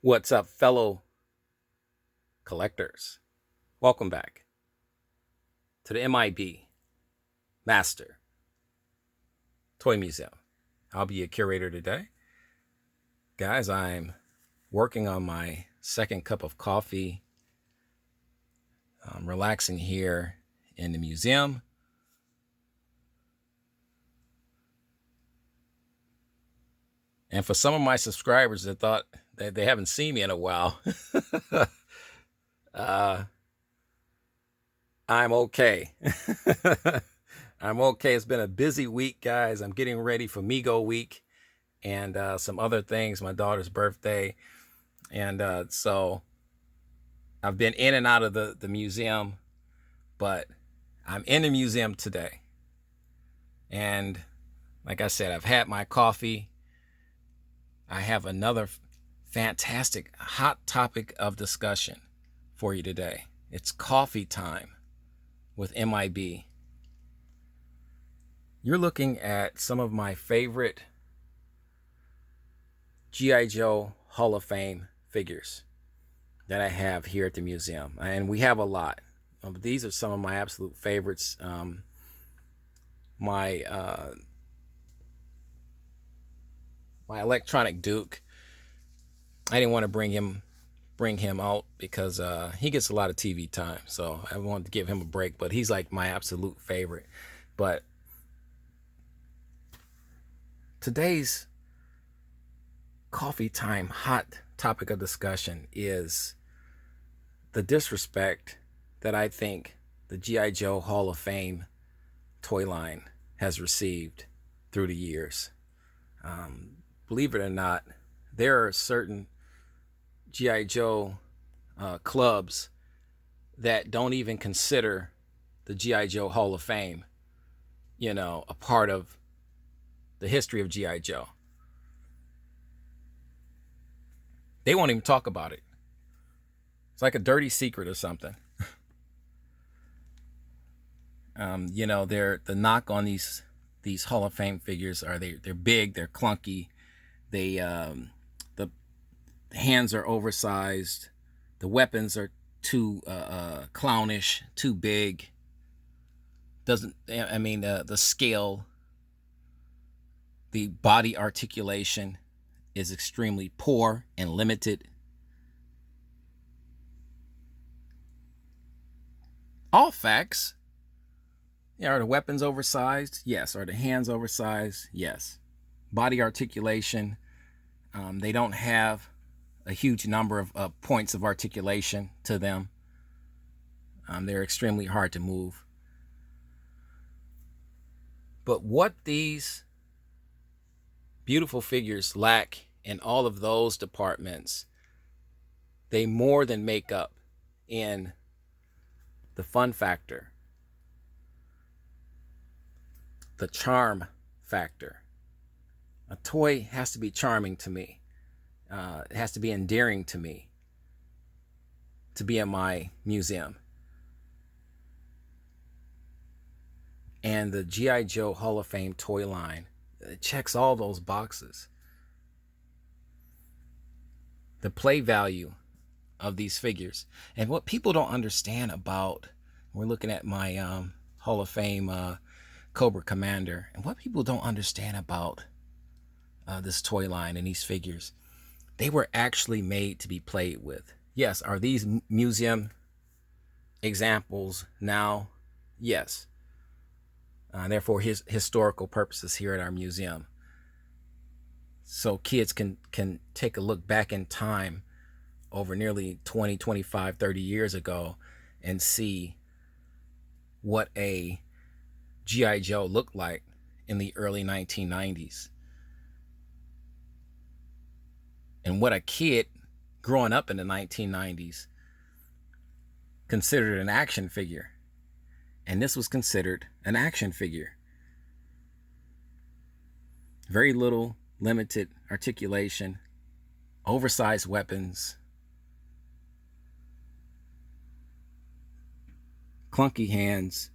What's up, fellow collectors? Welcome back to the M.I.B. Master Toy Museum. I'll be your curator today. Guys, I'm working on my second cup of coffee. I'm relaxing here in the museum. And for some of my subscribers that thought that they haven't seen me in a while, I'm okay. I'm okay. It's been a busy week, guys. I'm getting ready for M.I.B week and some other things, my daughter's birthday. And so I've been in and out of the museum, but I'm in the museum today. And like I said, I've had my coffee. I have another fantastic hot topic of discussion for you today. It's coffee time with M.I.B. You're looking at some of my favorite G.I. Joe Hall of Fame figures that I have here at the museum. And we have a lot. These are some of my absolute favorites. My electronic Duke, I didn't want to bring him out because he gets a lot of TV time. So I wanted to give him a break, but he's like my absolute favorite. But today's coffee time hot topic of discussion is the disrespect that I think the G.I. Joe Hall of Fame toy line has received through the years. Believe it or not, there are certain G.I. Joe clubs that don't even consider the G.I. Joe Hall of Fame, a part of the history of G.I. Joe. They won't even talk about it. It's like a dirty secret or something. The knock on these Hall of Fame figures are they're big, they're clunky, the hands are oversized, the weapons are too clownish, too big. The scale, the body articulation is extremely poor and limited. All facts. Are the weapons oversized? Yes. Are the hands oversized? Yes. Body articulation, they don't have a huge number of points of articulation to them. They're extremely hard to move. But what these beautiful figures lack in all of those departments, they more than make up in the fun factor, the charm factor. A toy has to be charming to me. It has to be endearing to me to be in my museum. And the G.I. Joe Hall of Fame toy line, it checks all those boxes. The play value of these figures. And what people don't understand about, we're looking at my Hall of Fame Cobra Commander, and what people don't understand about this toy line and these figures, they were actually made to be played with. Yes, are these museum examples now? Yes. Therefore, his historical purposes here at our museum. So kids can take a look back in time over nearly 20, 25, 30 years ago and see what a G.I. Joe looked like in the early 1990s. And what a kid growing up in the 1990s considered an action figure. And this was considered an action figure. Very little, limited articulation, oversized weapons, clunky hands.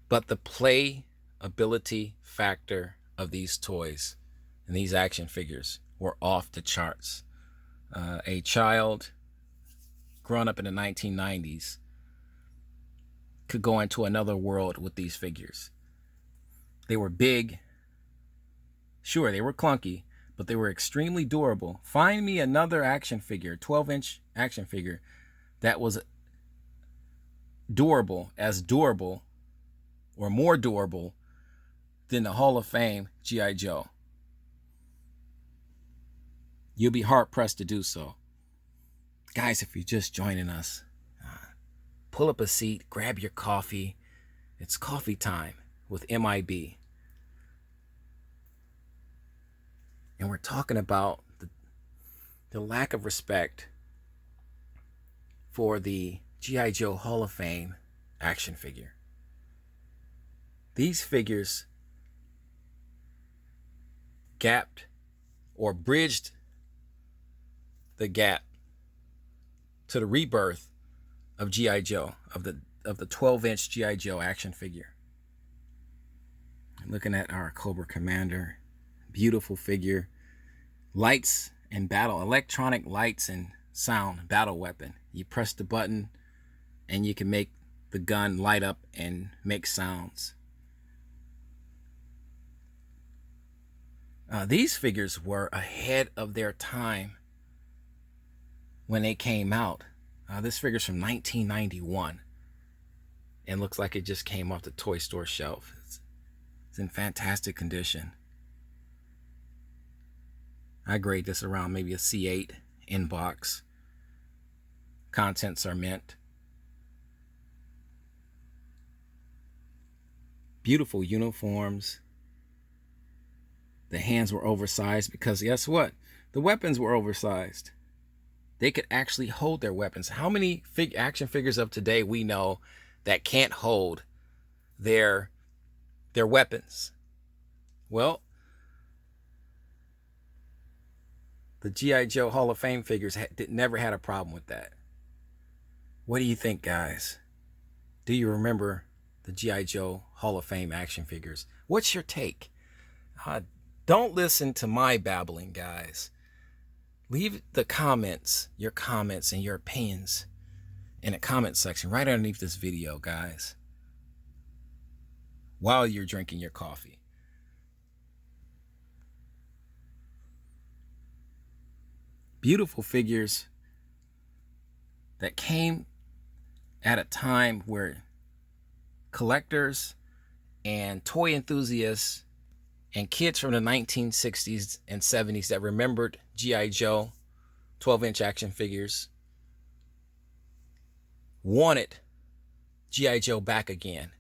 But the play ability factor of these toys and these action figures were off the charts. A child growing up in the 1990s could go into another world with these figures. They were big. Sure, they were clunky, but they were extremely durable. Find me another action figure, 12-inch action figure, that was durable or more durable than the Hall of Fame G.I. Joe. You'll be hard-pressed to do so. Guys, if you're just joining us, pull up a seat, grab your coffee. It's coffee time with M.I.B. And we're talking about the lack of respect for the G.I. Joe Hall of Fame action figure. These figures gapped or bridged the gap to the rebirth of G.I. Joe, of the 12-inch G.I. Joe action figure. Looking at our Cobra Commander, beautiful figure, lights and battle, electronic lights and sound battle weapon. You press the button and you can make the gun light up and make sounds. These figures were ahead of their time when they came out. This figure's from 1991 and looks like it just came off the toy store shelf. It's in fantastic condition. I grade this around maybe a C8 in box. Contents are mint. Beautiful uniforms. The hands were oversized because guess what? The weapons were oversized. They could actually hold their weapons. How many action figures of today we know that can't hold their weapons? Well, the G.I. Joe Hall of Fame figures never had a problem with that. What do you think, guys? Do you remember the G.I. Joe Hall of Fame action figures? What's your take? Don't listen to my babbling, guys. Leave the comments, your comments and your opinions in the comment section right underneath this video, guys, while you're drinking your coffee. Beautiful figures that came at a time where collectors and toy enthusiasts and kids from the 1960s and 70s that remembered G.I. Joe 12-inch action figures wanted G.I. Joe back again.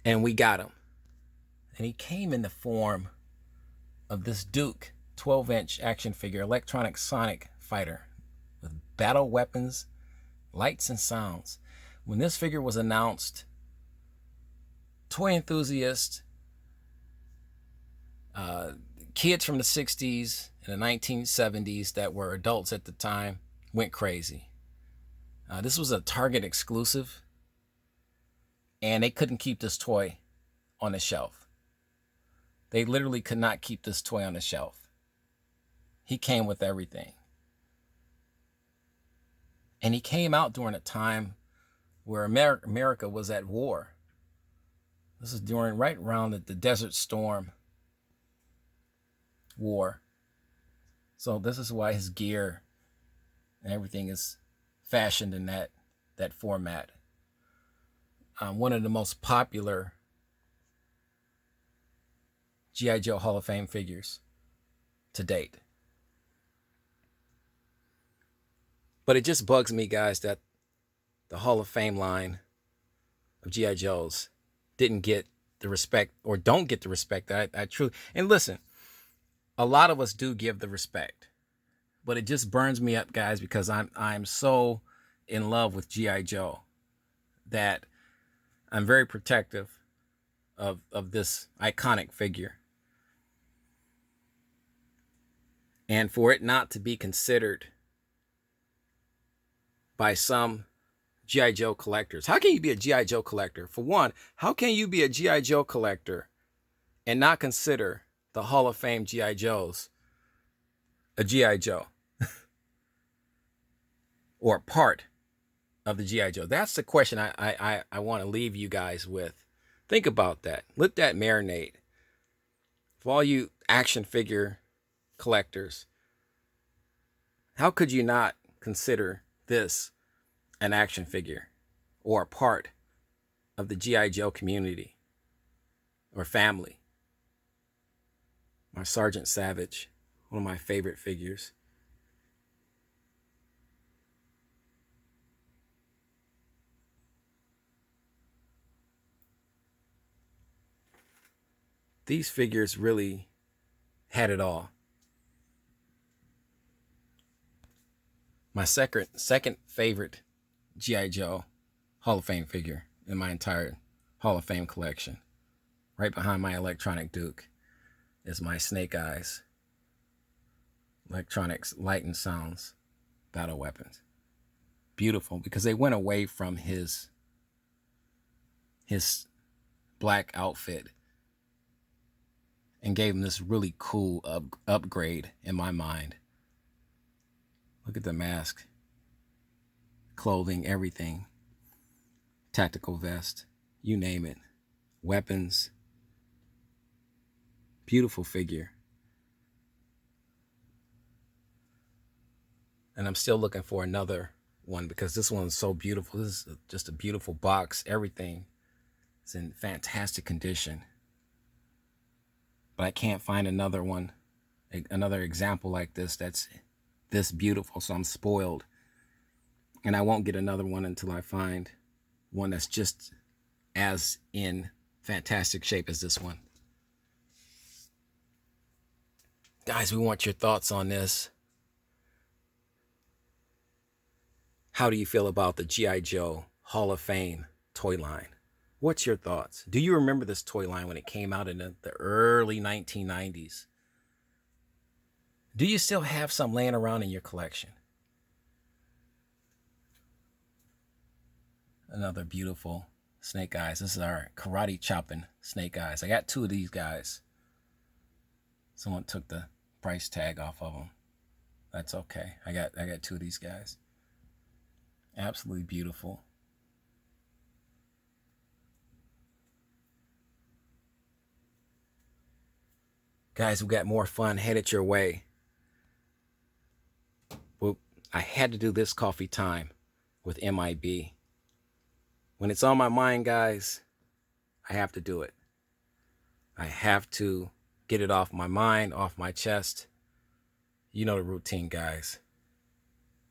And we got him. And he came in the form of this Duke 12-inch action figure, electronic sonic fighter with battle weapons, lights and sounds. When this figure was announced, toy enthusiasts, kids from the 60s and the 1970s that were adults at the time went crazy. This was a Target exclusive, and they couldn't keep this toy on the shelf. They literally could not keep this toy on the shelf. He came with everything. And he came out during a time where America was at war. This is during right around the Desert Storm war. So this is why his gear and everything is fashioned in that format. One of the most popular G.I. Joe Hall of Fame figures to date. But it just bugs me, guys, that the Hall of Fame line of G.I. Joes didn't get the respect, or don't get the respect that I truly... And listen, a lot of us do give the respect, but it just burns me up, guys, because I'm so in love with G.I. Joe that I'm very protective of this iconic figure. And for it not to be considered by some G.I. Joe collectors. How can you be a G.I. Joe collector? For one, how can you be a G.I. Joe collector and not consider the Hall of Fame G.I. Joes a G.I. Joe or a part of the G.I. Joe? That's the question I want to leave you guys with. Think about that. Let that marinate. For all you action figure collectors, how could you not consider this an action figure or a part of the G.I. Joe community or family? My Sergeant Savage, one of my favorite figures. These figures really had it all. My second favorite G.I. Joe Hall of Fame figure in my entire Hall of Fame collection, right behind my electronic Duke, is my Snake Eyes electronics light and sounds battle weapons. Beautiful, because they went away from his black outfit and gave him this really cool upgrade in my mind. Look at the mask, clothing, everything, tactical vest, you name it, weapons. Beautiful figure. And I'm still looking for another one because this one's so beautiful. This is just a beautiful box. Everything is in fantastic condition. But I can't find another one, another example like this that's this beautiful. So I'm spoiled. And I won't get another one until I find one that's just as in fantastic shape as this one. Guys, we want your thoughts on this. How do you feel about the G.I. Joe Hall of Fame toy line? What's your thoughts? Do you remember this toy line when it came out in the early 1990s? Do you still have some laying around in your collection? Another beautiful Snake Eyes. This is our karate chopping Snake Eyes. I got two of these guys. Someone took the price tag off of them. That's okay. I got two of these guys. Absolutely beautiful. Guys, we got more fun headed your way. Well, I had to do this coffee time with M.I.B. When it's on my mind, guys, I have to do it. I have to get it off my mind, off my chest. You know the routine, guys.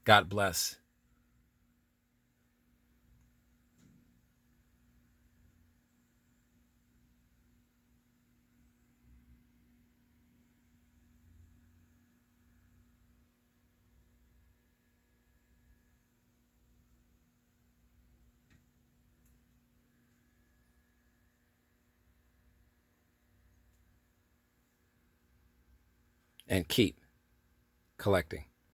God bless. And keep collecting.